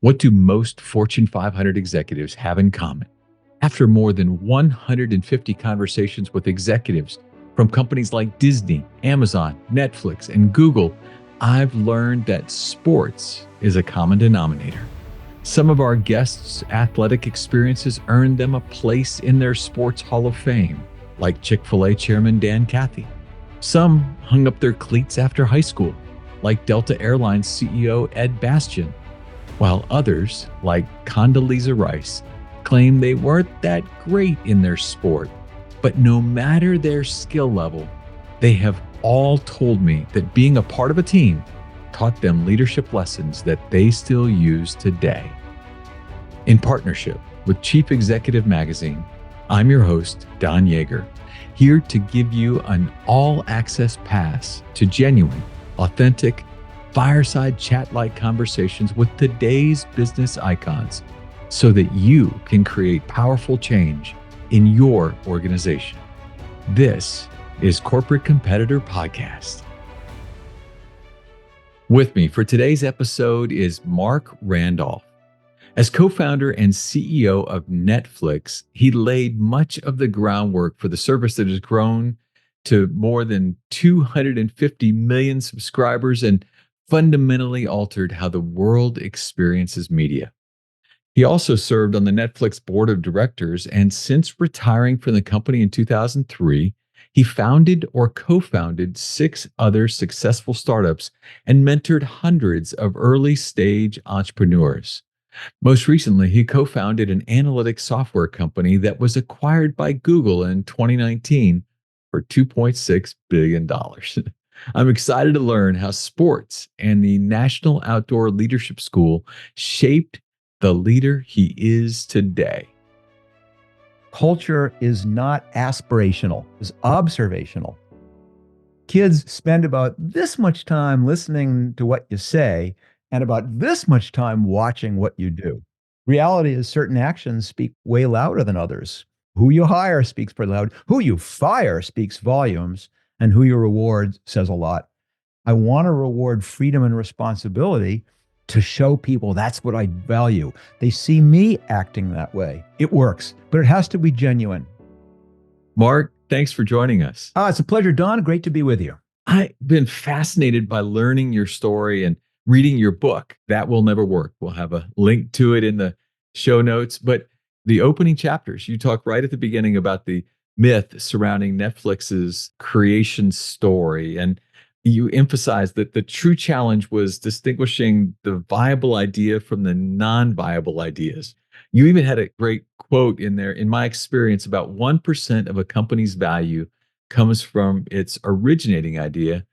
What do most Fortune 500 executives have in common? After more than 150 conversations with executives from companies like Disney, Amazon, Netflix, and Google, I've learned that sports is a common denominator. Some of our guests' athletic experiences earned them a place in their sports hall of fame, like Chick-fil-A chairman Dan Cathy. Some hung up their cleats after high school, like Delta Airlines CEO Ed Bastian, while others, like Condoleezza Rice, claim they weren't that great in their sport. But no matter their skill level, they have all told me that being a part of a team taught them leadership lessons that they still use today. In partnership with Chief Executive Magazine, I'm your host, Don Yeager, here to give you an all-access pass to genuine, authentic, fireside chat-like conversations with today's business icons so that you can create powerful change in your organization. This is Corporate Competitor Podcast. With me for today's episode is Marc Randolph. As co-founder and CEO of Netflix, he laid much of the groundwork for the service that has grown to more than 250 million subscribers and fundamentally altered how the world experiences media. He also served on the Netflix board of directors, and since retiring from the company in 2003, he founded or co-founded 6 other successful startups and mentored hundreds of early-stage entrepreneurs. Most recently, he co-founded an analytics software company that was acquired by Google in 2019 for $2.6 billion. I'm excited to learn how sports and the National Outdoor Leadership School shaped the leader he is today. Culture is not aspirational, it's observational. Kids spend about this much time listening to what you say and about this much time watching what you do. Reality is certain actions speak way louder than others. Who you hire speaks pretty loud. Who you fire speaks volumes. And who you reward says a lot. I want to reward freedom and responsibility to show people that's what I value. They see me acting that way. It works, but it has to be genuine. Marc, thanks for joining us. It's a pleasure, Don. Great to be with you. I've been fascinated by learning your story and reading your book, That Will Never Work. We'll have a link to it in the show notes. But the opening chapters, you talk right at the beginning about the myth surrounding Netflix's creation story. And you emphasize that the true challenge was distinguishing the viable idea from the non-viable ideas. You even had a great quote in there. In my experience, about 1% of a company's value comes from its originating idea.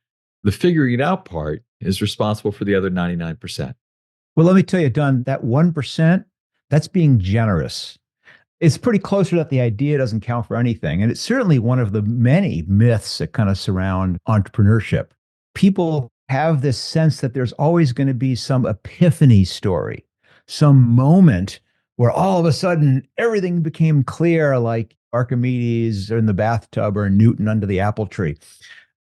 The figuring it out part is responsible for the other 99%. Well, let me tell you, Don, that 1%, that's being generous. It's pretty close to that the idea doesn't count for anything. And it's certainly one of the many myths that kind of surround entrepreneurship. People have this sense that there's always going to be some epiphany story, some moment where all of a sudden everything became clear, like Archimedes in the bathtub or Newton under the apple tree.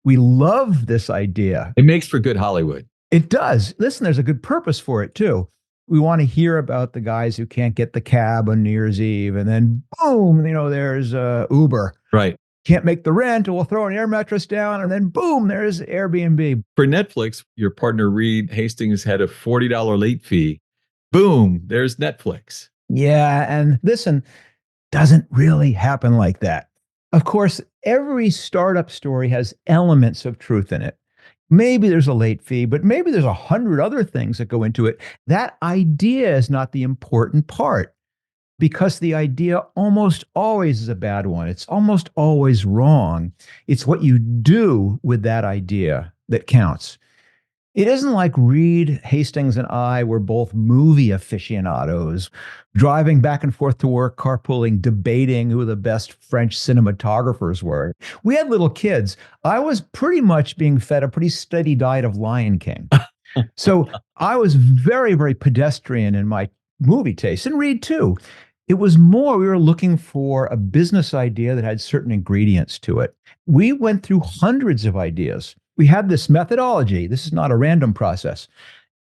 We love this idea. It makes for good Hollywood. It does. Listen, there's a good purpose for it too. We want to hear about the guys who can't get the cab on New Year's Eve, and then boom, there's Uber. Right. Can't make the rent, we'll throw an air mattress down, and then boom, there's Airbnb. For Netflix, your partner Reed Hastings had a $40 late fee. Boom, there's Netflix. Yeah, and listen, doesn't really happen like that. Of course, every startup story has elements of truth in it. Maybe there's a late fee, but maybe there's 100 other things that go into it. That idea is not the important part because the idea almost always is a bad one. It's almost always wrong. It's what you do with that idea that counts. It isn't like Reed Hastings and I were both movie aficionados, driving back and forth to work, carpooling, debating who the best French cinematographers were. We had little kids. I was pretty much being fed a pretty steady diet of Lion King. So I was very, very pedestrian in my movie taste, and Reed too. It was more, we were looking for a business idea that had certain ingredients to it. We went through hundreds of ideas. We had this methodology. This is not a random process.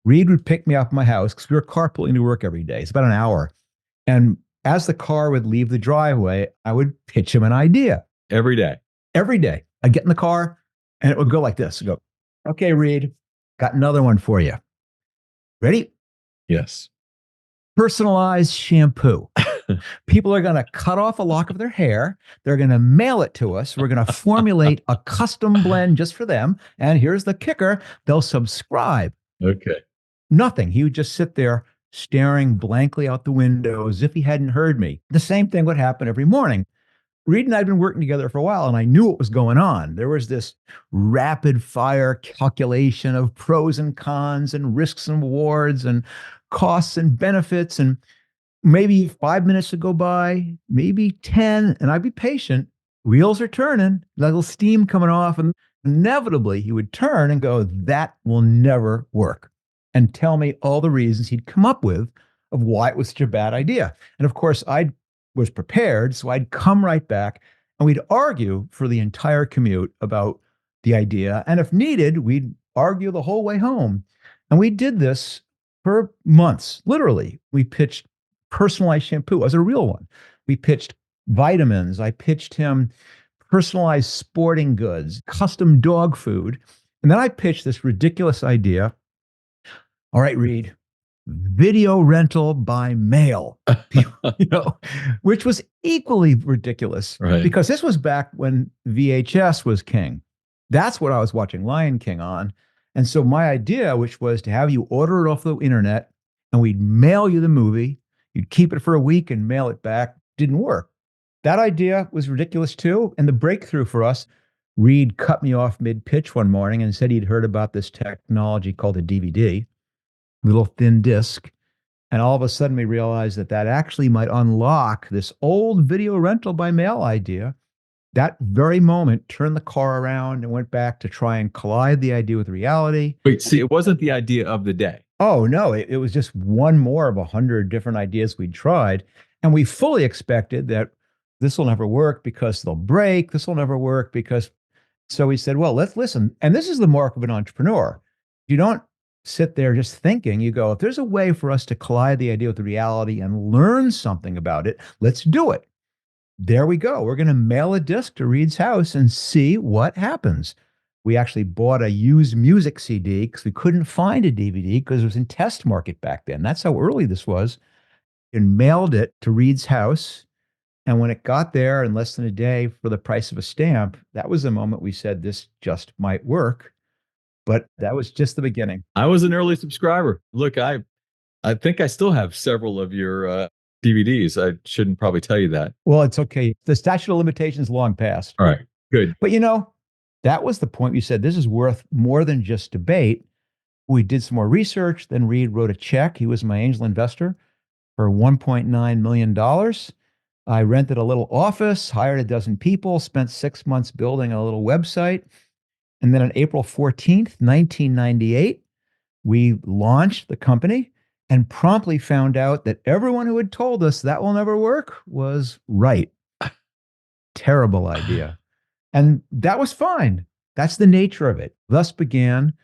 Reed would pick me up at my house because we were carpooling to work every day. It's about an hour. And as the car would leave the driveway, I would pitch him an idea Every day. every day. I'd get in the car and it would go like this. I'd go, okay, Reed, got another one for you. Ready? Yes. Personalized shampoo. People are going to cut off a lock of their hair. They're going to mail it to us. We're going to formulate a custom blend just for them. And here's the kicker, they'll subscribe. Okay. Nothing. He would just sit there staring blankly out the window as if he hadn't heard me. The same thing would happen every morning. Reed and I had been working together for a while, and I knew what was going on. There was this rapid fire calculation of pros and cons and risks and rewards and costs and benefits. And maybe 5 minutes would go by, maybe 10, and I'd be patient. Wheels are turning, little steam coming off, and inevitably he would turn and go, that will never work, and tell me all the reasons he'd come up with of why it was such a bad idea. And of course, I was prepared, so I'd come right back and we'd argue for the entire commute about the idea. And if needed, we'd argue the whole way home. And we did this for months, literally. We pitched personalized shampoo as a real one. We pitched vitamins. I pitched him personalized sporting goods, custom dog food. And then I pitched this ridiculous idea. All right, Reed, video rental by mail, which was equally ridiculous, Right. because this was back when VHS was king. That's what I was watching Lion King on. And so my idea, which was to have you order it off the internet and we'd mail you the movie, you'd keep it for a week and mail it back, didn't work. That idea was ridiculous too. And the breakthrough for us, Reed cut me off mid-pitch one morning and said he'd heard about this technology called a DVD, little thin disc. And all of a sudden we realized that that actually might unlock this old video rental by mail idea. That very moment turned the car around and went back to try and collide the idea with reality. Wait, see, it wasn't the idea of the day. Oh, no, it was just one more of 100 different ideas we'd tried. And we fully expected that this will never work because they'll break. This will never work because. So we said, well, let's listen. And this is the mark of an entrepreneur. You don't sit there just thinking. You go, if there's a way for us to collide the idea with the reality and learn something about it, let's do it. There we go. We're going to mail a disc to Reed's house and see what happens. We actually bought a used music CD because we couldn't find a DVD because it was in test market back then. That's how early this was. And mailed it to Reed's house. And when it got there in less than a day for the price of a stamp, that was the moment we said, this just might work. But that was just the beginning. I was an early subscriber. Look, I think I still have several of your DVDs. I shouldn't probably tell you that. Well, it's okay. The statute of limitations long passed. All right, good. But that was the point. We said, this is worth more than just debate. We did some more research. Then Reed wrote a check. He was my angel investor for $1.9 million. I rented a little office, hired a dozen people, spent 6 months building a little website. And then on April 14th, 1998, we launched the company and promptly found out that everyone who had told us that will never work was right. Terrible idea. And that was fine. That's the nature of it. Thus began,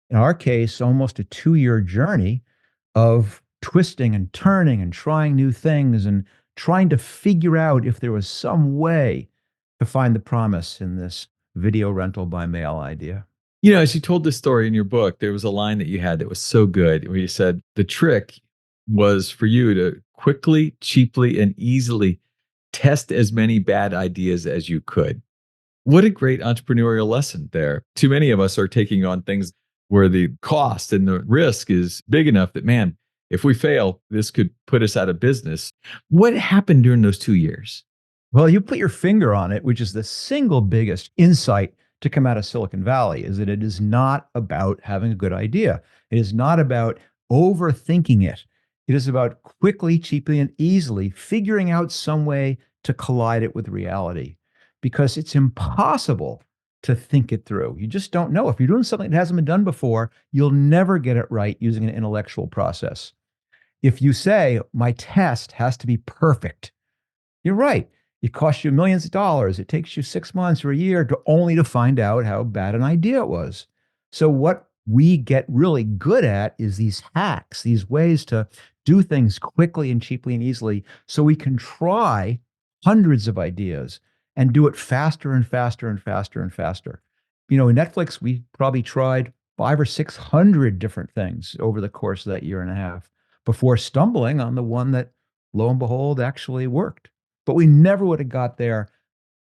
in our case, almost a 2-year journey of twisting and turning and trying new things and trying to figure out if there was some way to find the promise in this video rental by mail idea. As you told this story in your book, there was a line that you had that was so good where you said the trick was for you to quickly, cheaply, and easily test as many bad ideas as you could. What a great entrepreneurial lesson there. Too many of us are taking on things where the cost and the risk is big enough that, man, if we fail, this could put us out of business. What happened during those 2 years? Well, you put your finger on it, which is the single biggest insight to come out of Silicon Valley, is that it is not about having a good idea. It is not about overthinking it. It is about quickly, cheaply, and easily figuring out some way to collide it with reality, because it's impossible to think it through. You just don't know. If you're doing something that hasn't been done before, you'll never get it right using an intellectual process. If you say, my test has to be perfect, you're right. It costs you millions of dollars. It takes you 6 months or a year to find out how bad an idea it was. So what we get really good at is these hacks, these ways to do things quickly and cheaply and easily so we can try hundreds of ideas and do it faster and faster and faster and faster. In Netflix, we probably tried five or 600 different things over the course of that year and a half before stumbling on the one that, lo and behold, actually worked. But we never would have got there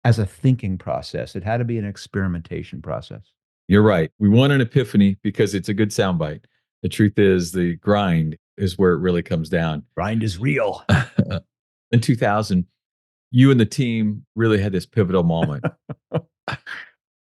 as a thinking process. It had to be an experimentation process. You're right. We want an epiphany because it's a good soundbite. The truth is, the grind is where it really comes down. Grind is real. In 2000, you and the team really had this pivotal moment.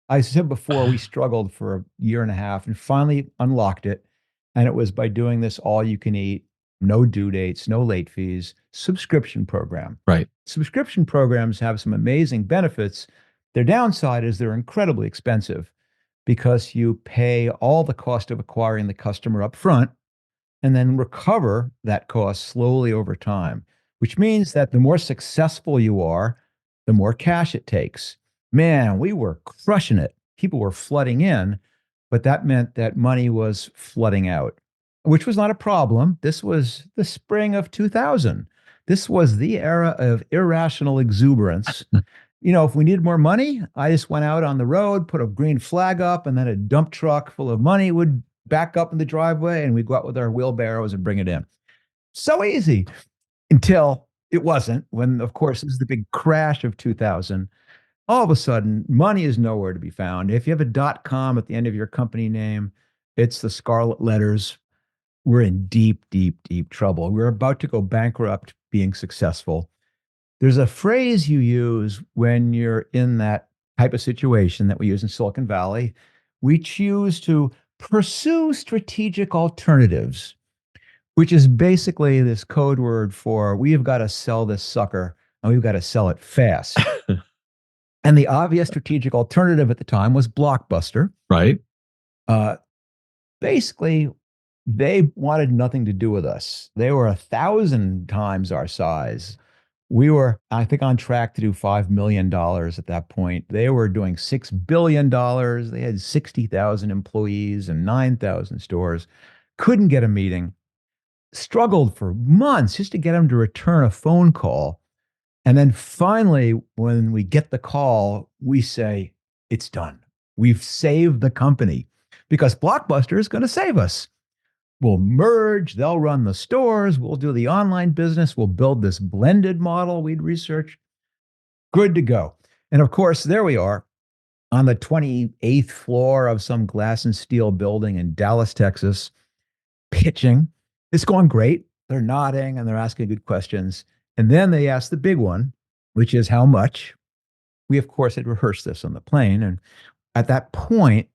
I said before, we struggled for a year and a half and finally unlocked it. And it was by doing this all you can eat, no due dates, no late fees, subscription program. Right. Subscription programs have some amazing benefits. Their downside is they're incredibly expensive because you pay all the cost of acquiring the customer up front and then recover that cost slowly over time, which means that the more successful you are, the more cash it takes. Man, we were crushing it. People were flooding in, but that meant that money was flooding out, which was not a problem. This was the spring of 2000. This was the era of irrational exuberance. If we needed more money, I just went out on the road, put a green flag up, and then a dump truck full of money would back up in the driveway, and we'd go out with our wheelbarrows and bring it in. So easy until it wasn't, when, of course, it was the big crash of 2000. All of a sudden, money is nowhere to be found. If you have a .com at the end of your company name, it's the scarlet letters. We're in deep, deep, deep trouble. We're about to go bankrupt being successful. There's a phrase you use when you're in that type of situation that we use in Silicon Valley. We choose to pursue strategic alternatives, which is basically this code word for we have got to sell this sucker and we've got to sell it fast. And the obvious strategic alternative at the time was Blockbuster. Right. Basically, they wanted nothing to do with us. They were 1,000 times our size. We were, I think, on track to do $5 million at that point. They were doing $6 billion. They had 60,000 employees and 9,000 stores. Couldn't get a meeting. Struggled for months just to get them to return a phone call. And then finally, when we get the call, we say, it's done. We've saved the company because Blockbuster is going to save us. We'll merge, they'll run the stores, we'll do the online business, we'll build this blended model we'd researched. Good to go. And of course, there we are on the 28th floor of some glass and steel building in Dallas, Texas, pitching. It's going great. They're nodding and they're asking good questions. And then they ask the big one, which is how much? We, of course, had rehearsed this on the plane. And at that point,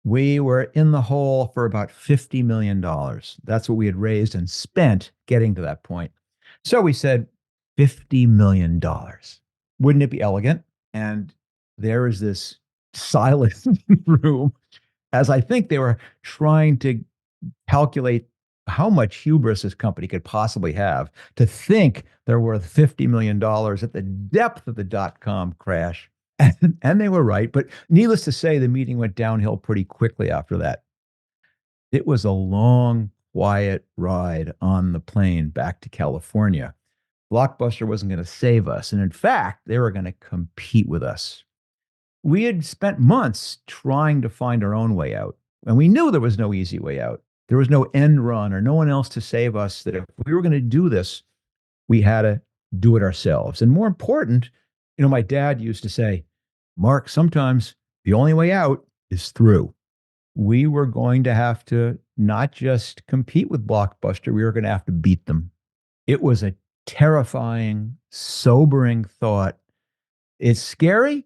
we were in the hole for about $50 million. That's what we had raised and spent getting to that point. So we said, $50 million. Wouldn't it be elegant? And there is this silent room as I think they were trying to calculate how much hubris this company could possibly have to think they're worth $50 million at the depth of the dot-com crash. And they were right. But needless to say, the meeting went downhill pretty quickly after that. It was a long, quiet ride on the plane back to California. Blockbuster wasn't going to save us. And in fact, they were going to compete with us. We had spent months trying to find our own way out. And we knew there was no easy way out. There was no end run or no one else to save us, that if we were going to do this, we had to do it ourselves. And more important, my dad used to say, Mark, sometimes the only way out is through. We were going to have to not just compete with Blockbuster, we were going to have to beat them. It was a terrifying, sobering thought. It's scary.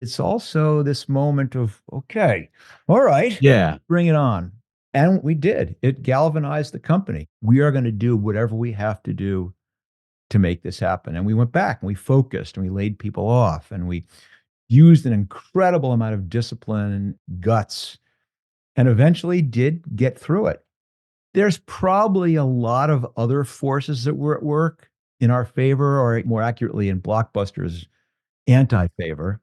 It's also this moment of, okay, all right, Yeah. bring it on. And we did. It galvanized the company. We are going to do whatever we have to do to make this happen. And we went back and we focused and we laid people off and we used an incredible amount of discipline and guts and eventually did get through it. There's probably a lot of other forces that were at work in our favor, or more accurately, in Blockbuster's anti-favor.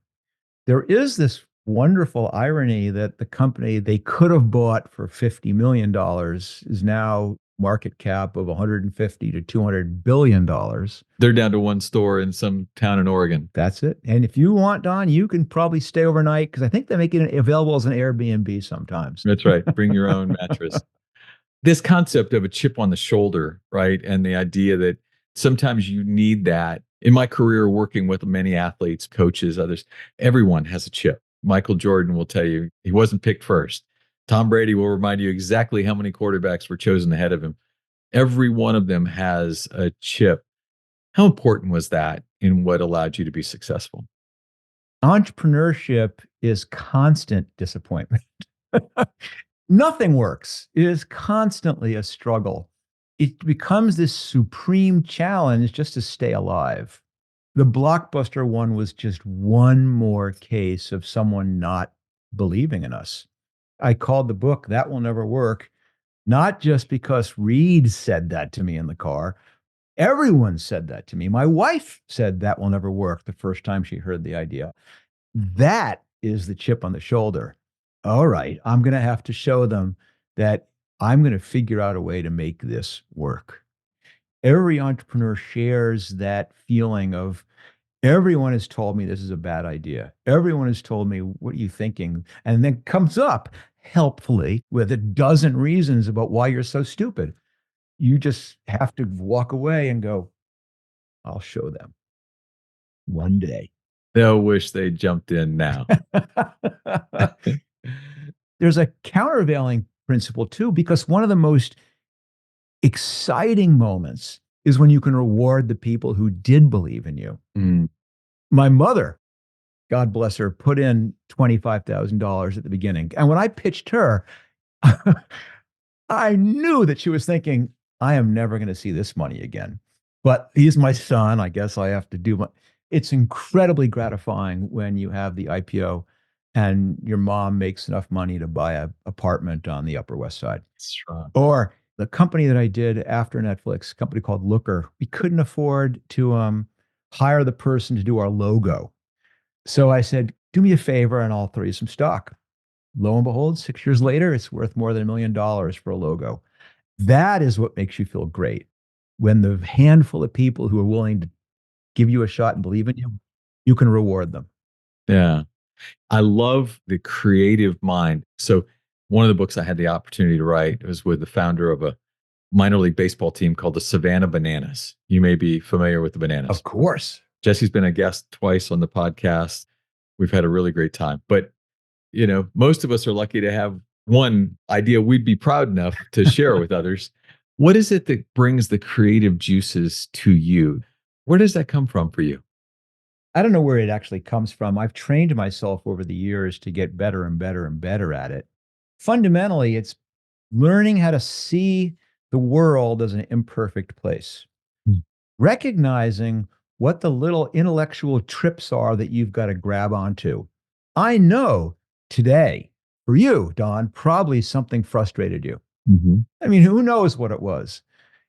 There is this wonderful irony that the company they could have bought for $50 million is now market cap of 150 to $200 billion. They're down to one store in some town in Oregon. That's it. And if you want, Don, you can probably stay overnight because I think they make it available as an Airbnb sometimes. That's right. Bring your own mattress. This concept of a chip on the shoulder, right? And the idea that sometimes you need that. In my career, working with many athletes, coaches, others, everyone has a chip. Michael Jordan will tell you he wasn't picked first. Tom Brady will remind you exactly how many quarterbacks were chosen ahead of him. Every one of them has a chip. How important was that in what allowed you to be successful? Entrepreneurship is constant disappointment. Nothing works. It is constantly a struggle. It becomes this supreme challenge just to stay alive. The Blockbuster one was just one more case of someone not believing in us. I called the book That Will Never Work, not just because Reed said that to me in the car. Everyone said that to me. My wife said that will never work the first time she heard the idea. That is the chip on the shoulder. All right, I'm going to have to show them that I'm going to figure out a way to make this work. Every entrepreneur shares that feeling of everyone has told me this is a bad idea. Everyone has told me, what are you thinking? And then comes up helpfully with a dozen reasons about why you're so stupid. You just have to walk away and go, I'll show them one day. They'll wish they jumped in now. There's a countervailing principle too, because one of the most exciting moments is when you can reward the people who did believe in you. Mm. My mother, God bless her, put in $25,000 at the beginning. And when I pitched her, I knew that she was thinking, I am never going to see this money again. But he's my son. I guess I have to do my. It's incredibly gratifying when you have the IPO and your mom makes enough money to buy an apartment on the Upper West Side. Strong. Or the company that I did after Netflix, a company called Looker, we couldn't afford to hire the person to do our logo. So I said, do me a favor and I'll throw you some stock. Lo and behold, 6 years later, it's worth more than $1 million for a logo. That is what makes you feel great. When the handful of people who are willing to give you a shot and believe in you, you can reward them. Yeah. I love the creative mind. So one of the books I had the opportunity to write was with the founder of a minor league baseball team called the Savannah Bananas. You may be familiar with the Bananas. Of course. Jesse's been a guest twice on the podcast. We've had a really great time. But, you know, most of us are lucky to have one idea we'd be proud enough to share with others. What is it that brings the creative juices to you? Where does that come from for you? I don't know where it actually comes from. I've trained myself over the years to get better and better and better at it. Fundamentally, it's learning how to see the world as an imperfect place, Mm. recognizing what the little intellectual trips are that you've got to grab onto. I know today, for you, Don, probably something frustrated you. Mm-hmm. I mean, who knows what it was?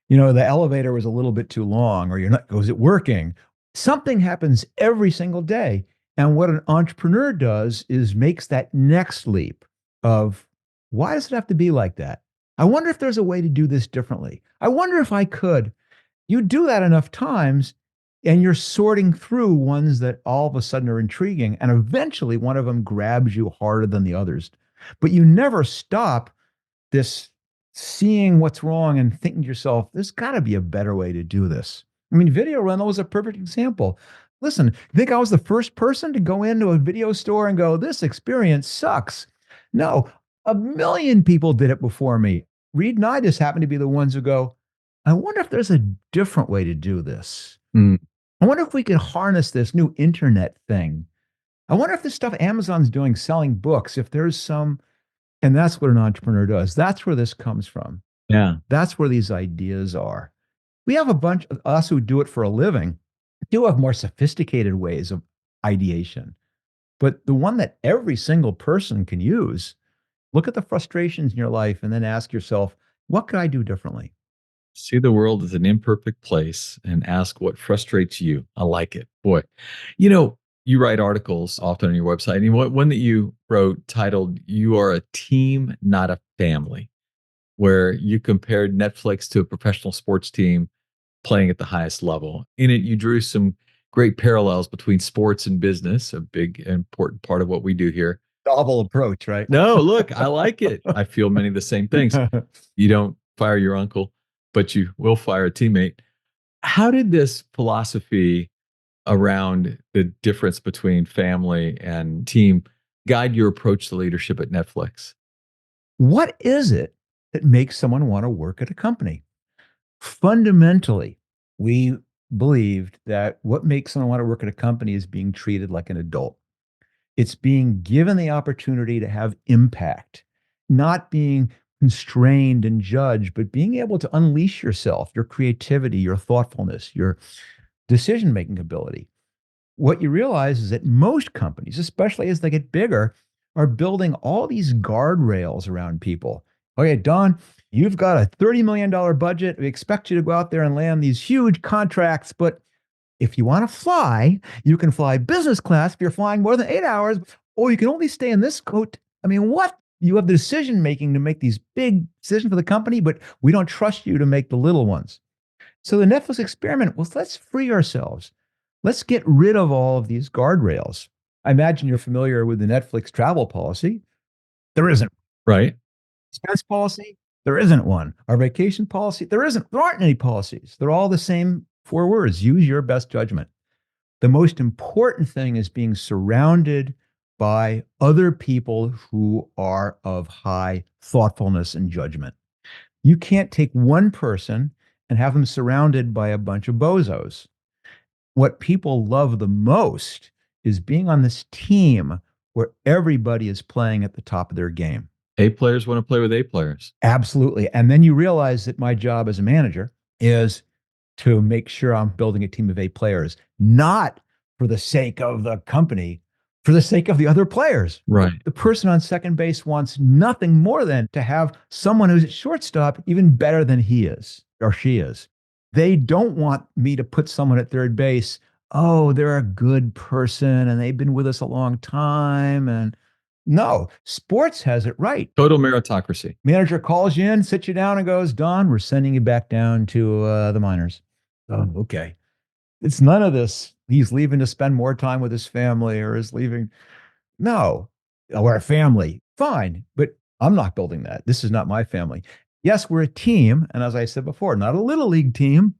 You know, the elevator was a little bit too long, or you're not, was it working? Something happens every single day. And what an entrepreneur does is makes that next leap of why does it have to be like that? I wonder if there's a way to do this differently. I wonder if I could. You do that enough times and you're sorting through ones that all of a sudden are intriguing. And eventually one of them grabs you harder than the others. But you never stop this seeing what's wrong and thinking to yourself, there's got to be a better way to do this. I mean, video rental was a perfect example. Listen, you think I was the first person to go into a video store and go, this experience sucks? No, a million people did it before me. Reed and I just happen to be the ones who go, I wonder if there's a different way to do this. Mm. I wonder if we could harness this new internet thing. I wonder if the stuff Amazon's doing, selling books, if there's some, and that's what an entrepreneur does. That's where this comes from. Yeah. That's where these ideas are. We have a bunch of us who do it for a living, do have more sophisticated ways of ideation. But the one that every single person can use, look at the frustrations in your life and then ask yourself, what could I do differently? See the world as an imperfect place and ask what frustrates you. I like it. Boy, you know, You write articles often on your website. And one that you wrote titled, "You Are a Team, Not a Family," where you compared Netflix to a professional sports team playing at the highest level. In it, you drew some great parallels between sports and business, a big important part of what we do here. Novel approach, right? No, look, I like it. I feel many of the same things. You don't fire your uncle, but you will fire a teammate. How did this philosophy around the difference between family and team guide your approach to leadership at Netflix? What is it that makes someone want to work at a company? Fundamentally, we believed that what makes someone want to work at a company is being treated like an adult. It's being given the opportunity to have impact, not being constrained and judged, but being able to unleash yourself, your creativity, your thoughtfulness, your decision making ability. What you realize is that most companies, especially as they get bigger, are building all these guardrails around people. Okay, Don, you've got a $30 million budget. We expect you to go out there and land these huge contracts, but if you want to fly, you can fly business class if you're flying more than 8 hours, or you can only stay in this coat. I mean, what? You have the decision making to make these big decisions for the company, but we don't trust you to make the little ones. So the Netflix experiment was, let's free ourselves. Let's get rid of all of these guardrails. I imagine you're familiar with the Netflix travel policy. There isn't. Right. Expense policy. There isn't one. Our vacation policy. There isn't. There aren't any policies. They're all the same four words. Use your best judgment. The most important thing is being surrounded by other people who are of high thoughtfulness and judgment. You can't take one person and have them surrounded by a bunch of bozos. What people love the most is being on this team where everybody is playing at the top of their game. A players want to play with A players. Absolutely. And then you realize that my job as a manager is to make sure I'm building a team of A players, not for the sake of the company, for the sake of the other players. Right. The person on second base wants nothing more than to have someone who's at shortstop even better than he is or she is. They don't want me to put someone at third base. Oh, they're a good person and they've been with us a long time. And no, sports has it right. Total meritocracy. Manager calls you in, sits you down, and goes, Don, we're sending you back down to the minors. Oh, okay. It's none of this. He's leaving to spend more time with his family or is leaving. No, we're a family. Fine. But I'm not building that. This is not my family. Yes, we're a team. And as I said before, not a little league team.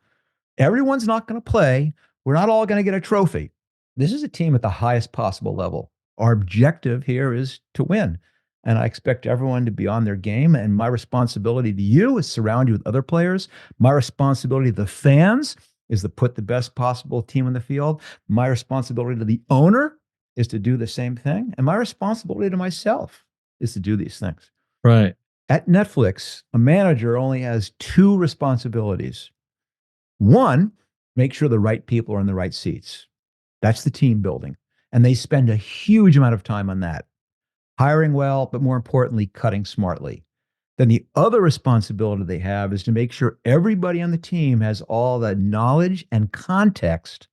Everyone's not going to play. We're not all going to get a trophy. This is a team at the highest possible level. Our objective here is to win. And I expect everyone to be on their game. And my responsibility to you is surround you with other players. My responsibility to the fans is to put the best possible team in the field. My responsibility to the owner is to do the same thing. And my responsibility to myself is to do these things. Right. At Netflix, a manager only has two responsibilities. One, make sure the right people are in the right seats. That's the team building. And they spend a huge amount of time on that, hiring well, but more importantly, cutting smartly. Then the other responsibility they have is to make sure everybody on the team has all the knowledge and context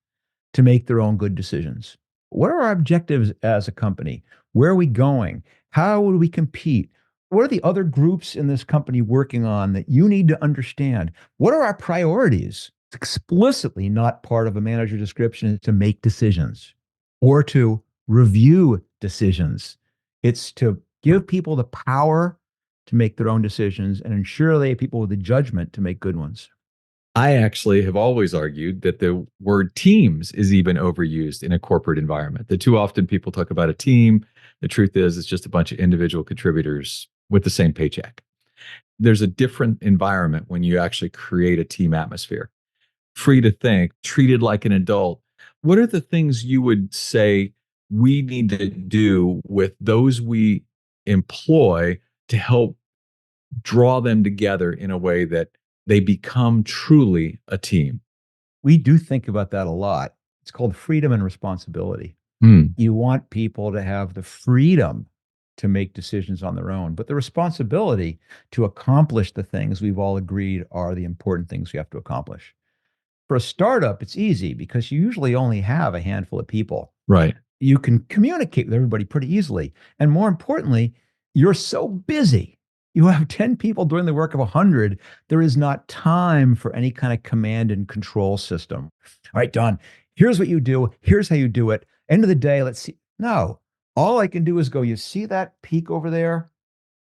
to make their own good decisions. What are our objectives as a company? Where are we going? How would we compete? What are the other groups in this company working on that you need to understand? What are our priorities? It's explicitly not part of a manager description to make decisions or to review decisions. It's to give people the power to make their own decisions and ensure they have people with the judgment to make good ones. I actually have always argued that the word teams is even overused in a corporate environment. That too often people talk about a team. The truth is, it's just a bunch of individual contributors with the same paycheck. There's a different environment when you actually create a team atmosphere. Free to think, treated like an adult. What are the things you would say we need to do with those we employ to help draw them together in a way that they become truly a team? We do think about that a lot. It's called freedom and responsibility. Mm. You want people to have the freedom to make decisions on their own, but the responsibility to accomplish the things we've all agreed are the important things we have to accomplish. For a startup, it's easy because you usually only have a handful of people. Right. You can communicate with everybody pretty easily. And more importantly, you're so busy. You have 10 people doing the work of 100. There is not time for any kind of command and control system. All right, Don, here's what you do. Here's how you do it. End of the day, let's see. No, all I can do is go, you see that peak over there?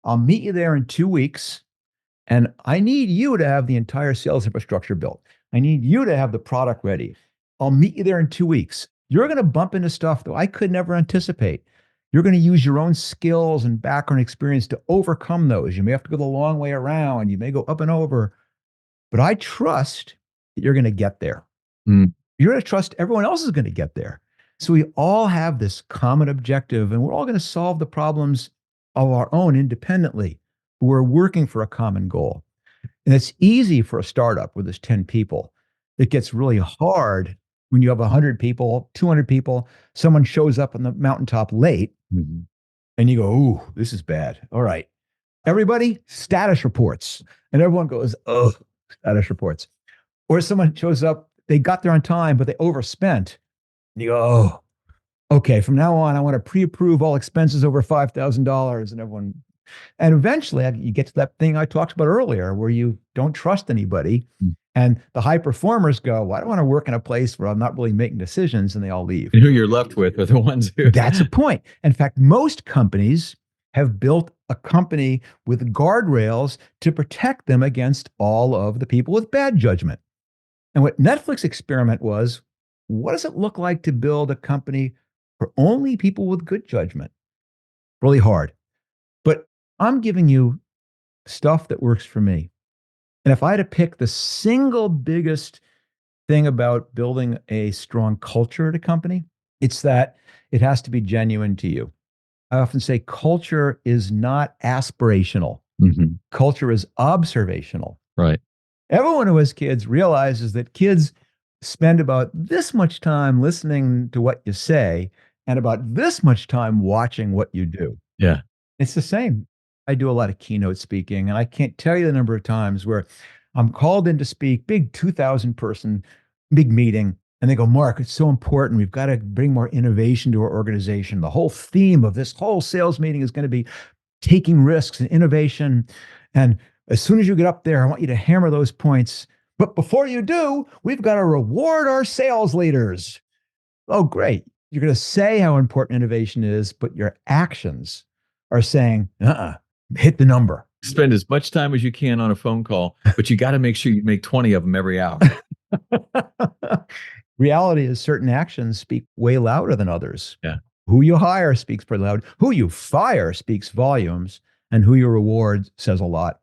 I'll meet you there in 2 weeks. And I need you to have the entire sales infrastructure built. I need you to have the product ready. I'll meet you there in 2 weeks. You're going to bump into stuff that I could never anticipate. You're going to use your own skills and background experience to overcome those. You may have to go the long way around. You may go up and over, but I trust that you're going to get there. Mm. You're going to trust everyone else is going to get there. So we all have this common objective, and we're all going to solve the problems of our own independently. We're working for a common goal. And it's easy for a startup where there's 10 people. It gets really hard when you have 100 people, 200 people, someone shows up on the mountaintop late, Mhm. and you go, ooh, this is bad. All right. Everybody, status reports. And everyone goes, oh, status reports. Or someone shows up, they got there on time, but they overspent. And you go, oh, okay, from now on, I want to pre-approve all expenses over $5,000. And everyone, and eventually you get to that thing I talked about earlier where you don't trust anybody. Mm. And the high performers go, well, I don't want to work in a place where I'm not really making decisions, and they all leave. And who you're left with are the ones who. That's a point. In fact, most companies have built a company with guardrails to protect them against all of the people with bad judgment. And what Netflix experiment was, what does it look like to build a company for only people with good judgment? Really hard. But I'm giving you stuff that works for me. And if I had to pick the single biggest thing about building a strong culture at a company, it's that it has to be genuine to you. I often say culture is not aspirational. Mhm. Culture is observational. Right. Everyone who has kids realizes that kids spend about this much time listening to what you say and about this much time watching what you do. Yeah. It's the same. I do a lot of keynote speaking, and I can't tell you the number of times where I'm called in to speak, big 2,000 person, big meeting, and they go, Mark, it's so important. We've got to bring more innovation to our organization. The whole theme of this whole sales meeting is going to be taking risks and innovation. And as soon as you get up there, I want you to hammer those points. But before you do, we've got to reward our sales leaders. Oh, great. You're going to say how important innovation is, but your actions are saying, hit the number. Spend as much time as you can on a phone call, but you got to make sure you make 20 of them every hour. Reality is certain actions speak way louder than others. Yeah. Who you hire speaks pretty loud. Who you fire speaks volumes, and who you reward says a lot.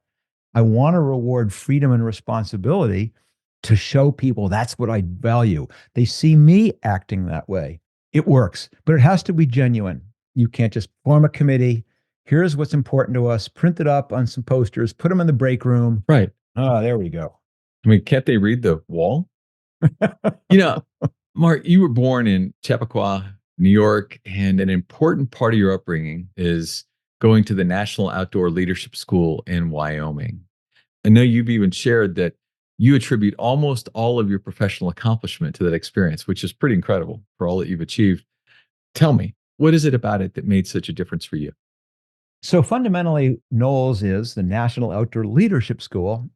I want to reward freedom and responsibility to show people that's what I value. They see me acting that way. It works, but it has to be genuine. You can't just form a committee. Here's what's important to us. Print it up on some posters, put them in the break room. Right. Oh, there we go. I mean, can't they read the wall? You know, Mark, you were born in Chappaqua, New York, and an important part of your upbringing is going to the National Outdoor Leadership School in Wyoming. I know you've even shared that you attribute almost all of your professional accomplishment to that experience, which is pretty incredible for all that you've achieved. Tell me, what is it about it that made such a difference for you? So fundamentally, NOLS is the National Outdoor Leadership School,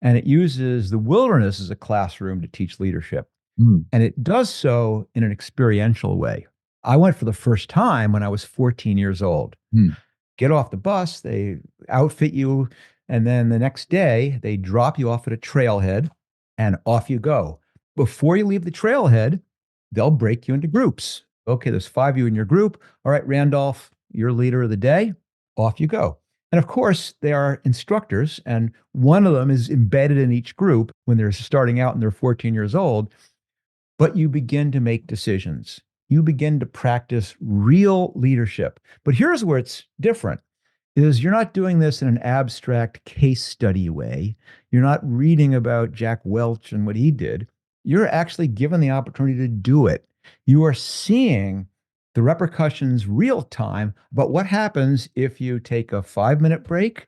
and it uses the wilderness as a classroom to teach leadership. Mm. And it does so in an experiential way. I went for the first time when I was 14 years old. Mm. Get off the bus, they outfit you, and then the next day they drop you off at a trailhead and off you go. Before you leave the trailhead, they'll break you into groups. Okay, there's 5 of you in your group. All right, Randolph, you're leader of the day. Off you go. And of course, they are instructors, and one of them is embedded in each group when they're starting out and they're 14 years old. But you begin to make decisions. You begin to practice real leadership. But here's where it's different is you're not doing this in an abstract case study way. You're not reading about Jack Welch and what he did. You're actually given the opportunity to do it. You are seeing the repercussions real time about what happens if you take a 5-minute break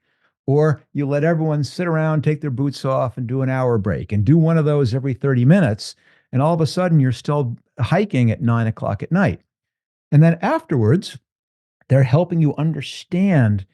Or you let everyone sit around, take their boots off, and do an hour break and do one of those every 30 minutes. And all of a sudden, you're still hiking at 9 o'clock at night. And then afterwards, they're helping you understand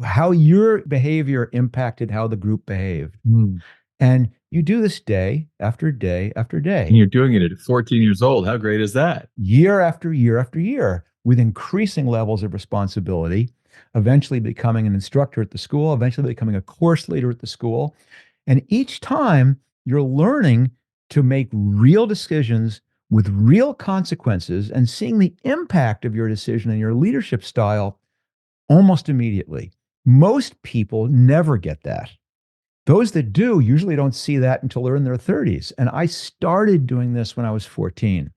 how your behavior impacted how the group behaved. Mm. And you do this day after day after And day, you're doing it at 14 years old. How great is that? year after year after year, with increasing levels of responsibility, eventually becoming an instructor at the school, eventually becoming a course leader at the school. And each time you're learning to make real decisions with real consequences and seeing the impact of your decision and your leadership style almost immediately. Most people never get that. Those that do usually don't see that until they're in their 30s. And I started doing this when I was 14.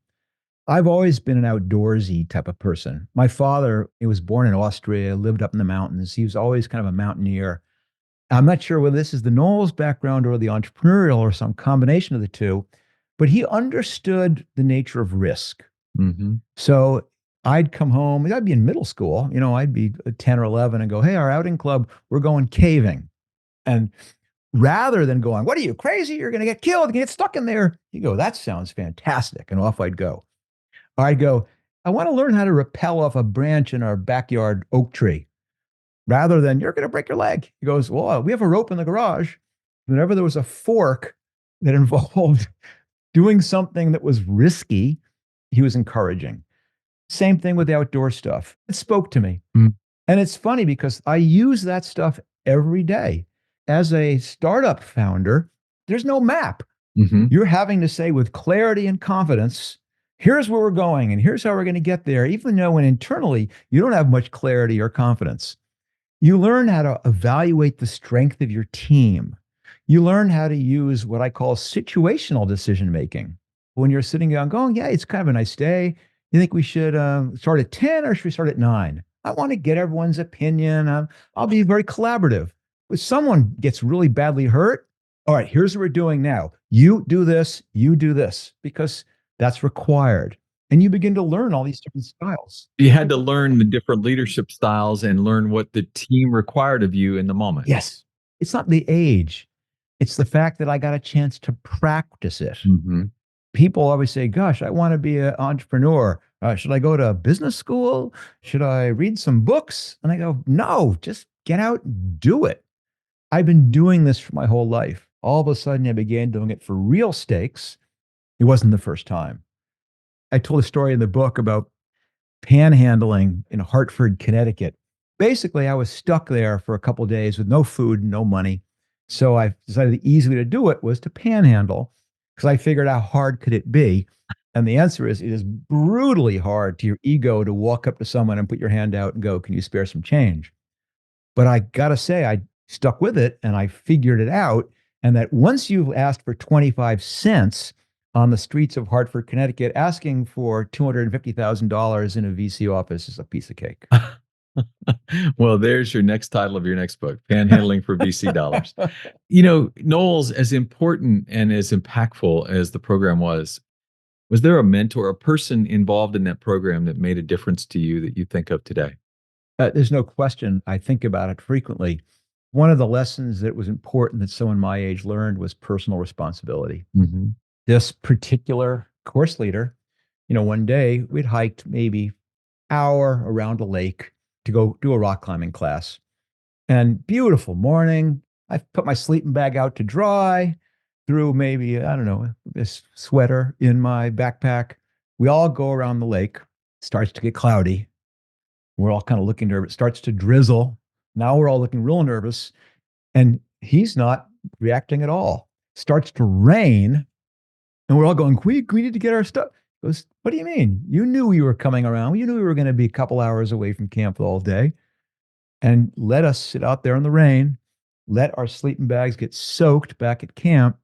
I've always been an outdoorsy type of person. My father, he was born in Austria, lived up in the mountains. He was always kind of a mountaineer. I'm not sure whether this is the Knowles background or the entrepreneurial or some combination of the two, but he understood the nature of risk. Mm-hmm. So I'd come home, I'd be in middle school, I'd be 10 or 11 and go, hey, our outing club, we're going caving. And rather than going, what are you, crazy? You're going to get killed. You get stuck in there. You go, that sounds fantastic. And off I'd go. Or I'd go, I want to learn how to rappel off a branch in our backyard oak tree rather than you're going to break your leg. He goes, well, we have a rope in the garage. Whenever there was a fork that involved doing something that was risky, he was encouraging. Same thing with the outdoor stuff. It spoke to me. Mm. And it's funny because I use that stuff every day. As a startup founder, there's no map. Mm-hmm. You're having to say with clarity and confidence, here's where we're going and here's how we're going to get there, even though when internally you don't have much clarity or confidence. You learn how to evaluate the strength of your team. You learn how to use what I call situational decision making. When you're sitting down going, yeah, it's kind of a nice day. You think we should start at 10 or should we start at 9? I want to get everyone's opinion. I'll be very collaborative. If someone gets really badly hurt, all right, here's what we're doing now. You do this, because that's required. And you begin to learn all these different styles. You had to learn the different leadership styles and learn what the team required of you in the moment. Yes. It's not the age. It's the fact that I got a chance to practice it. Mm-hmm. People always say, gosh, I want to be an entrepreneur. Should I go to business school? Should I read some books? And I go, no, just get out and do it. I've been doing this for my whole life. All of a sudden, I began doing it for real stakes. It wasn't the first time. I told a story in the book about panhandling in Hartford, Connecticut. Basically, I was stuck there for a couple of days with no food, no money. So I decided the easy way to do it was to panhandle because I figured how hard could it be? And the answer is it is brutally hard to your ego to walk up to someone and put your hand out and go, can you spare some change? But I got to say, I stuck with it and I figured it out. And that once you've asked for 25 cents on the streets of Hartford, Connecticut, asking for $250,000 in a VC office is a piece of cake. Well, there's your next title of your next book, Panhandling for VC Dollars. Knowles, as important and as impactful as the program was there a mentor, a person involved in that program that made a difference to you that you think of today? There's no question. I think about it frequently. One of the lessons that was important that someone my age learned was personal responsibility. Mm-hmm. This particular course leader, one day we'd hiked maybe hour around a lake to go do a rock climbing class. And beautiful morning. I put my sleeping bag out to dry, threw maybe, I don't know, this sweater in my backpack. We all go around the lake. It starts to get cloudy. We're all kind of looking nervous. It starts to drizzle. Now we're all looking real nervous. And he's not reacting at all. Starts to rain. And we're all going, we need to get our stuff. He goes, what do you mean? You knew we were coming around. You knew we were going to be a couple hours away from camp all day. And let us sit out there in the rain, let our sleeping bags get soaked back at camp.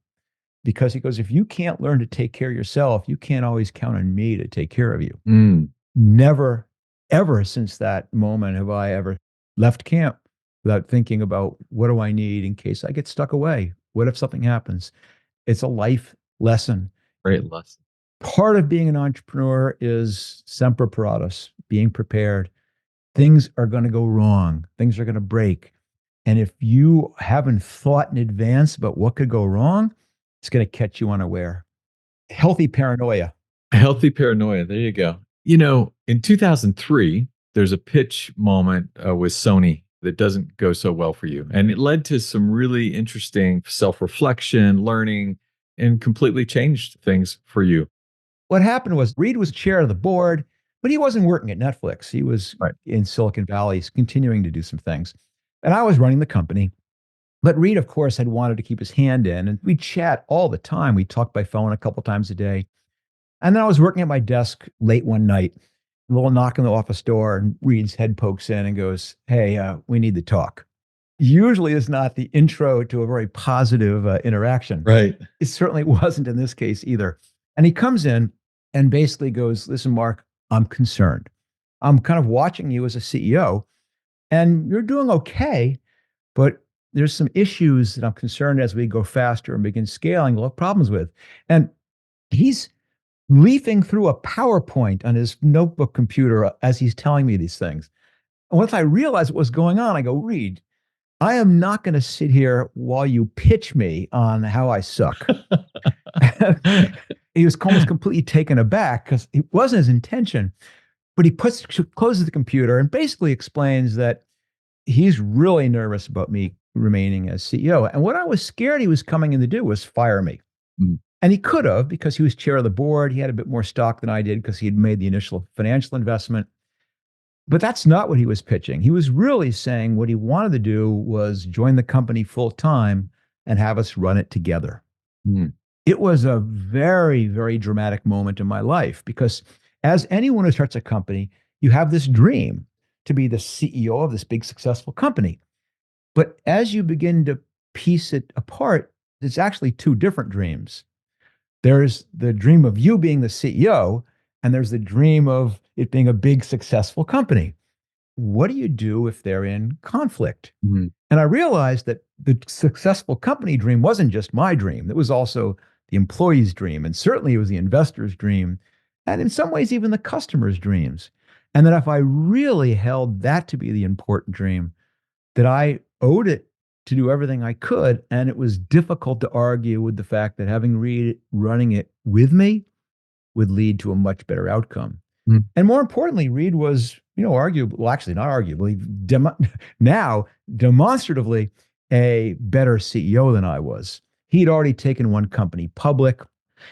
Because he goes, if you can't learn to take care of yourself, you can't always count on me to take care of you. Mm. Never, ever since that moment have I ever left camp without thinking about what do I need in case I get stuck away? What if something happens? It's a life lesson. Great lesson. Part of being an entrepreneur is semper paratus, being prepared. Things are going to go wrong. Things are going to break. And if you haven't thought in advance about what could go wrong, it's going to catch you unaware. Healthy paranoia. Healthy paranoia. There you go. In 2003, there's a pitch moment with Sony that doesn't go so well for you. And it led to some really interesting self reflection, learning, and completely changed things for you. What happened was Reed was chair of the board, but he wasn't working at Netflix. He was Right. in Silicon Valley, continuing to do some things. And I was running the company. But Reed, of course, had wanted to keep his hand in, and we'd chat all the time. We talked by phone a couple times a day. And then I was working at my desk late one night, a little knock on the office door, and Reed's head pokes in and goes, "Hey, we need to talk." Usually is not the intro to a very positive interaction. Right. It certainly wasn't in this case either. And he comes in and basically goes, "Listen, Mark, I'm concerned. I'm kind of watching you as a CEO, and you're doing okay, but there's some issues that I'm concerned as we go faster and begin scaling, we'll have problems with." And he's leafing through a PowerPoint on his notebook computer as he's telling me these things. And once I realized what was going on, I go, "Reed, I am not going to sit here while you pitch me on how I suck." He was almost completely taken aback because it wasn't his intention. But he closes the computer and basically explains that he's really nervous about me remaining as CEO. And what I was scared he was coming in to do was fire me. Mm. And he could have, because he was chair of the board. He had a bit more stock than I did because he had made the initial financial investment. But that's not what he was pitching. He was really saying what he wanted to do was join the company full time and have us run it together. Mm. It was a very, very dramatic moment in my life because, as anyone who starts a company, you have this dream to be the CEO of this big successful company. But as you begin to piece it apart, it's actually two different dreams. There's the dream of you being the CEO, and there's the dream of it being a big successful company. What do you do if they're in conflict? Mm. And I realized that the successful company dream wasn't just my dream. It was also the employee's dream. And certainly it was the investor's dream. And in some ways, even the customer's dreams. And that if I really held that to be the important dream, that I owed it to do everything I could. And it was difficult to argue with the fact that having Reed running it with me would lead to a much better outcome. Mm. And more importantly, Reed was, arguably, well, actually not arguably, now demonstratively a better CEO than I was. He'd already taken one company public.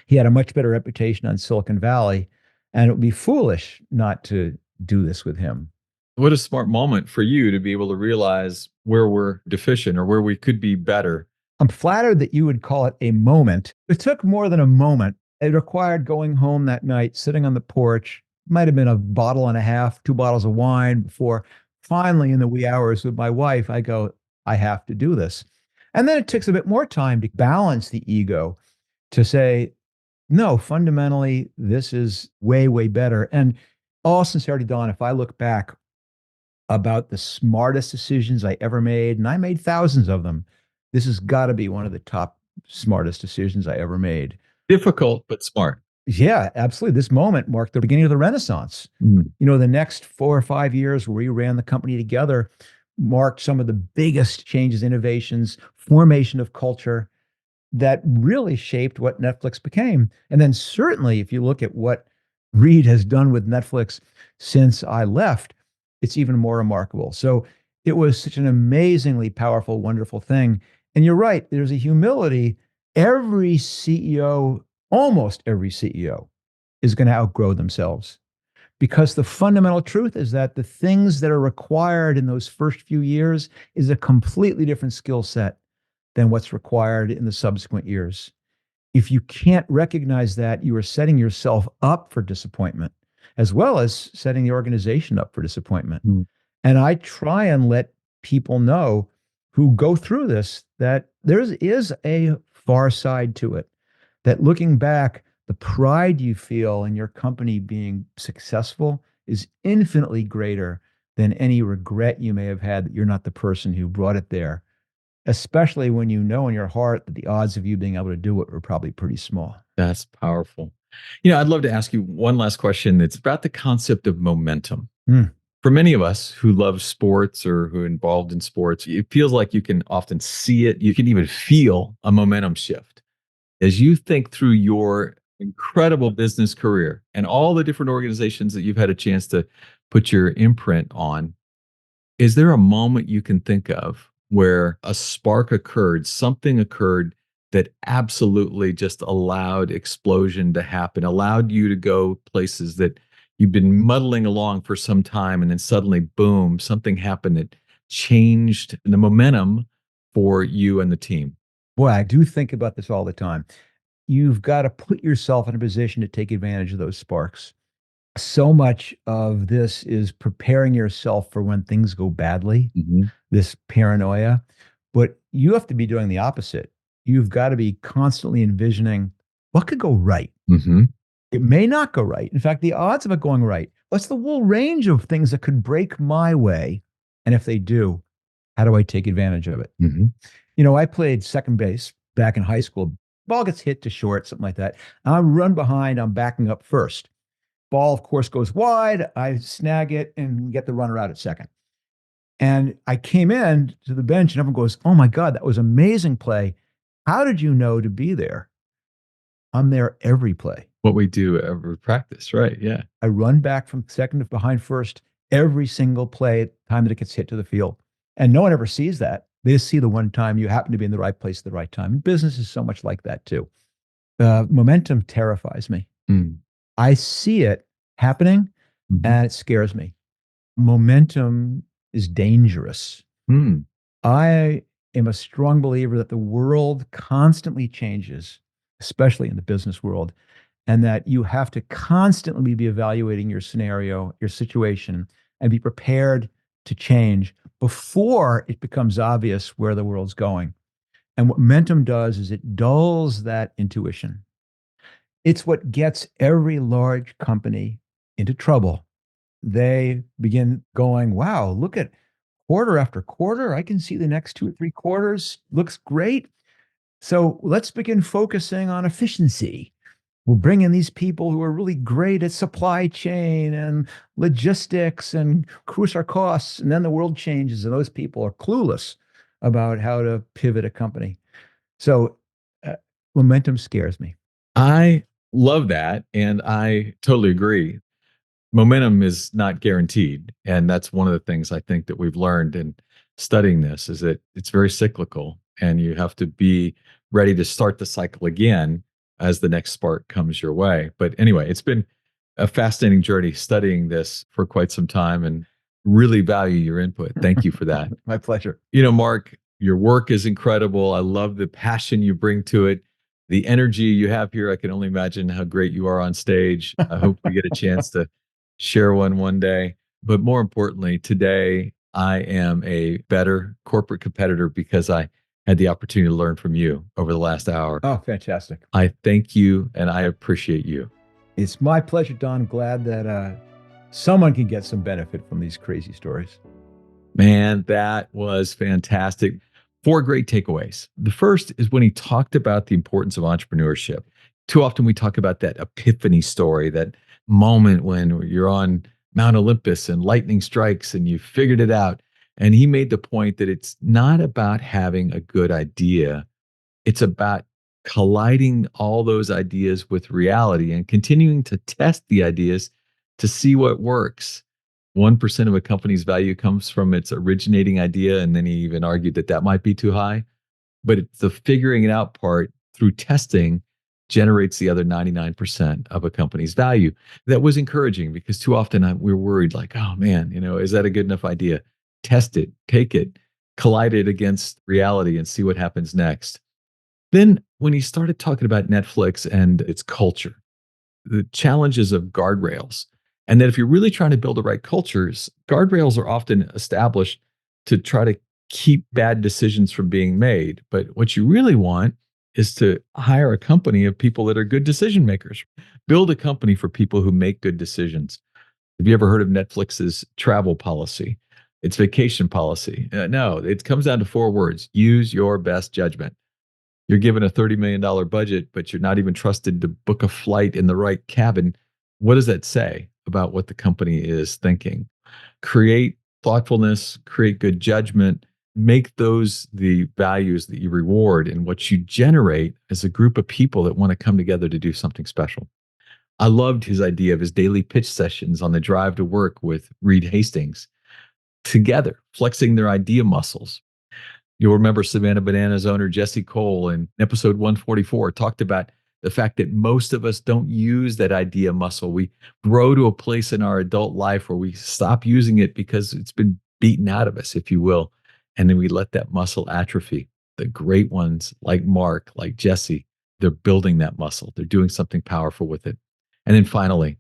He had a much better reputation on Silicon Valley, and it would be foolish not to do this with him. What a smart moment for you to be able to realize where we're deficient or where we could be better. I'm flattered that you would call it a moment. It took more than a moment. It required going home that night, sitting on the porch, might have been a bottle and a half, 2 bottles of wine before finally in the wee hours with my wife, I go, "I have to do this." And then it takes a bit more time to balance the ego to say, no, fundamentally, this is way, way better. And all sincerity, Don, if I look back about the smartest decisions I ever made, and I made thousands of them, this has got to be one of the top smartest decisions I ever made. Difficult, but smart. Yeah, absolutely. This moment marked the beginning of the Renaissance. Mm. The next 4 or 5 years where we ran the company together marked some of the biggest changes, innovations, formation of culture that really shaped what Netflix became. And then certainly if you look at what Reed has done with Netflix since I left, it's even more remarkable. So it was such an amazingly powerful, wonderful thing. And you're right, there's a humility. Every CEO, almost every CEO, is going to outgrow themselves. Because the fundamental truth is that the things that are required in those first few years is a completely different skill set than what's required in the subsequent years. If you can't recognize that, you are setting yourself up for disappointment, as well as setting the organization up for disappointment. Mm. And I try and let people know who go through this that there is a far side to it, that looking back, the pride you feel in your company being successful is infinitely greater than any regret you may have had that you're not the person who brought it there, especially when you know in your heart that the odds of you being able to do it were probably pretty small. That's powerful. I'd love to ask you one last question. It's about the concept of momentum. Mm. For many of us who love sports or who are involved in sports, it feels like you can often see it. You can even feel a momentum shift. As you think through your incredible business career and all the different organizations that you've had a chance to put your imprint on, is there a moment you can think of where a spark occurred, something occurred that absolutely just allowed explosion to happen, allowed you to go places that you've been muddling along for some time, and then suddenly, boom, something happened that changed the momentum for you and the team? Boy, I do think about this all the time. You've got to put yourself in a position to take advantage of those sparks. So much of this is preparing yourself for when things go badly, Mhm, this paranoia. But you have to be doing the opposite. You've got to be constantly envisioning what could go right. mhm, It may not go right. In fact, the odds of it going right, what's the whole range of things that could break my way? And if they do, how do I take advantage of it? mhm. I played second base back in high school. Ball gets hit to short, something like that. I run behind, I'm backing up first. Ball, of course, goes wide. I snag it and get the runner out at second. And I came in to the bench and everyone goes, "Oh my God, that was amazing play. How did you know to be there?" I'm there every play. What we do every practice, right? Yeah. I run back from second to behind first every single play at the time that it gets hit to the field. And no one ever sees that. They just see the one time you happen to be in the right place at the right time. And business is so much like that too. Momentum terrifies me. Mm, I see it happening mhm, and it scares me. Momentum is dangerous. mm. I am a strong believer that the world constantly changes, especially in the business world, and that you have to constantly be evaluating your scenario, your situation, and be prepared to change before it becomes obvious where the world's going. And what momentum does is it dulls that intuition. It's what gets every large company into trouble. They begin going, wow, look at quarter after quarter. I can see the next 2 or 3 quarters. Looks great. So let's begin focusing on efficiency. We'll bring in these people who are really great at supply chain and logistics and cruise our costs. And then the world changes and those people are clueless about how to pivot a company. So uh, momentum scares me. I love that, and I totally agree. Momentum is not guaranteed, and that's one of the things I think that we've learned in studying this is that it's very cyclical, and you have to be ready to start the cycle again as the next spark comes your way. But anyway, it's been a fascinating journey studying this for quite some time and really value your input. Thank you for that. My pleasure. Marc, your work is incredible. I love the passion you bring to it, the energy you have here. I can only imagine how great you are on stage. I hope we get a chance to share one day. But more importantly, today I am a better corporate competitor because I had the opportunity to learn from you over the last hour. Oh, fantastic. I thank you and I appreciate you. It's my pleasure, Don. Glad that someone can get some benefit from these crazy stories. Man, that was fantastic. Four great takeaways. The first is when he talked about the importance of entrepreneurship. Too often we talk about that epiphany story, that moment when you're on Mount Olympus and lightning strikes and you figured it out. And he made the point that it's not about having a good idea, it's about colliding all those ideas with reality and continuing to test the ideas to see what works. 1% of a company's value comes from its originating idea. And then he even argued that that might be too high. But it's the figuring it out part through testing generates the other 99% of a company's value. That was encouraging because too often we're worried, like, oh man, is that a good enough idea? Test it, take it, collide it against reality and see what happens next. Then, when he started talking about Netflix and its culture, the challenges of guardrails, and that if you're really trying to build the right cultures, guardrails are often established to try to keep bad decisions from being made. But what you really want is to hire a company of people that are good decision makers. Build a company for people who make good decisions. Have you ever heard of Netflix's travel policy? It's vacation policy. No, it comes down to four words: use your best judgment. You're given a $30 million budget, but you're not even trusted to book a flight in the right cabin. What does that say about what the company is thinking? Create thoughtfulness, create good judgment, make those the values that you reward and what you generate as a group of people that want to come together to do something special. I loved his idea of his daily pitch sessions on the drive to work with Reed Hastings, together, flexing their idea muscles. You'll remember Savannah Bananas owner Jesse Cole in episode 144 talked about the fact that most of us don't use that idea muscle. We grow to a place in our adult life where we stop using it because it's been beaten out of us, if you will. And then we let that muscle atrophy. The great ones like Marc, like Jesse, they're building that muscle. They're doing something powerful with it. And then finally,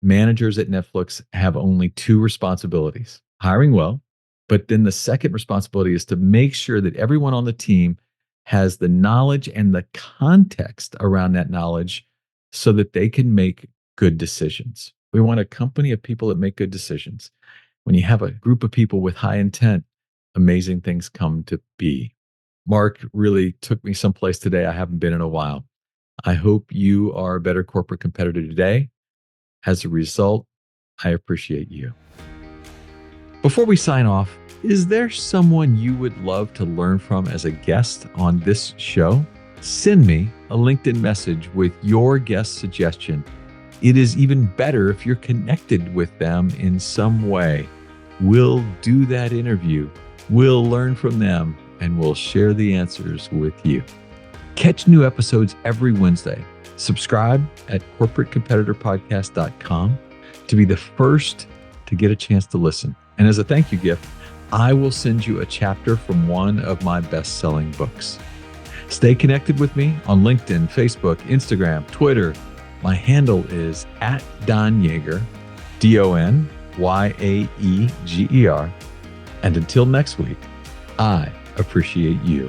managers at Netflix have only two responsibilities: hiring well, but then the second responsibility is to make sure that everyone on the team has the knowledge and the context around that knowledge so that they can make good decisions. We want a company of people that make good decisions. When you have a group of people with high intent, amazing things come to be. Marc really took me someplace today I haven't been in a while. I hope you are a better corporate competitor today. As a result, I appreciate you. Before we sign off, is there someone you would love to learn from as a guest on this show? Send me a LinkedIn message with your guest suggestion. It is even better if you're connected with them in some way. We'll do that interview. We'll learn from them and we'll share the answers with you. Catch new episodes every Wednesday. Subscribe at corporatecompetitorpodcast.com to be the first to get a chance to listen. And as a thank you gift, I will send you a chapter from one of my best-selling books. Stay connected with me on LinkedIn, Facebook, Instagram, Twitter. My handle is @DonYaeger, DonYaeger. And until next week, I appreciate you.